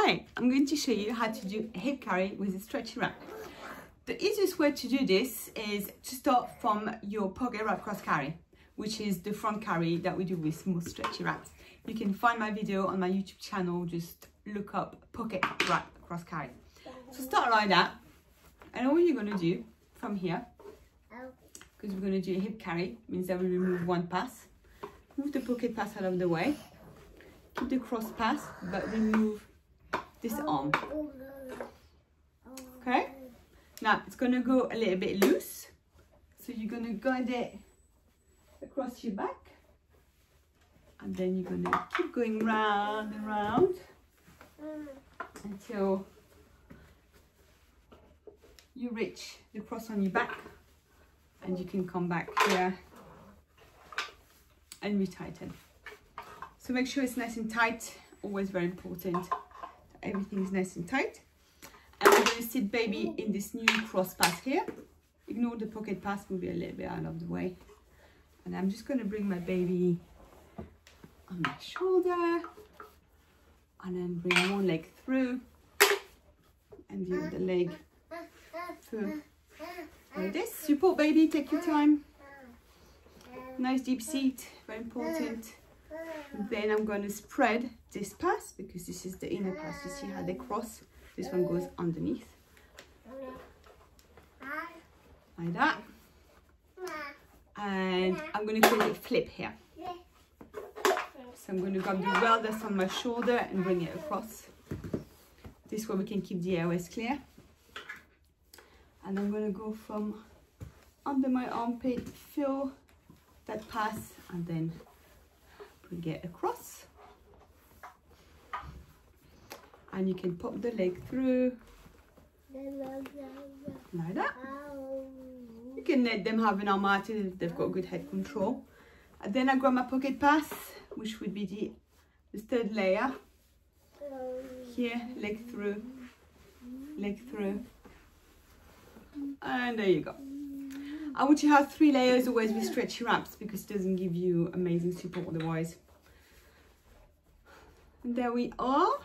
Hi, I'm going to show you how to do a hip carry with a stretchy wrap. The easiest way to do this is to start from your pocket wrap cross carry, which is the front carry that we do with most stretchy wraps. You can find my video on my YouTube channel, just look up pocket wrap cross carry. So start like that, and all you're going to do from here, because we're going to do a hip carry, means that we remove one pass, move the pocket pass out of the way, keep the cross pass, but remove this arm. Okay, now it's going to go a little bit loose, so you're going to guide it across your back, and then you're going to keep going round and round until you reach the cross on your back, and you can come back here and retighten. So make sure it's nice and tight, always very important. Everything is nice and tight. And we're going to sit baby in this new cross pass here. Ignore the pocket pass, move it a little bit out of the way. And I'm just going to bring my baby on my shoulder, and then bring one leg through and the other leg through. Like this. Support baby, take your time. Nice deep seat, very important. And then I'm going to spread this pass, because this is the inner pass. You see how they cross? This one goes underneath. Like that. And I'm going to create a flip here. So I'm going to grab the rail that's on my shoulder and bring it across. This way we can keep the airways clear. And I'm going to go from under my armpit, feel that pass, and then bring it across. And you can pop the leg through like that. You can let them have an arm out if they've got good head control. And then I grab my pocket pass, which would be the third layer. Here, leg through, and there you go. I want you to have 3 layers always with stretchy wraps, because it doesn't give you amazing support otherwise. And there we are.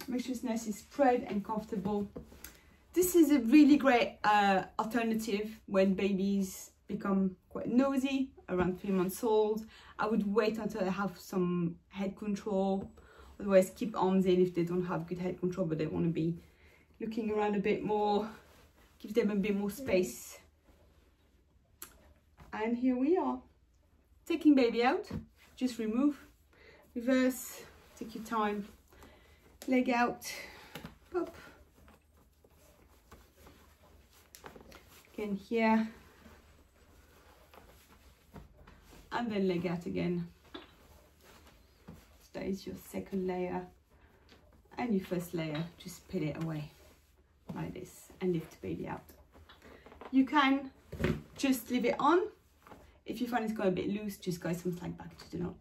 Make sure it's nice and spread and comfortable. This is a really great alternative when babies become quite nosy around 3 months old. I would wait until they have some head control. Otherwise, keep arms in if they don't have good head control, but they want to be looking around a bit more. Give them a bit more space. And here we are. Taking baby out, just remove, reverse, take your time, leg out, pop. Again here, and then leg out again. So that is your second layer, and your first layer, just put it away like this and lift baby out. You can just leave it on. If you find it's got a bit loose, just go some slack back to the knot.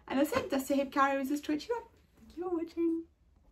And that's it, that's the hip carry with a stretchy wrap. Thank you for watching.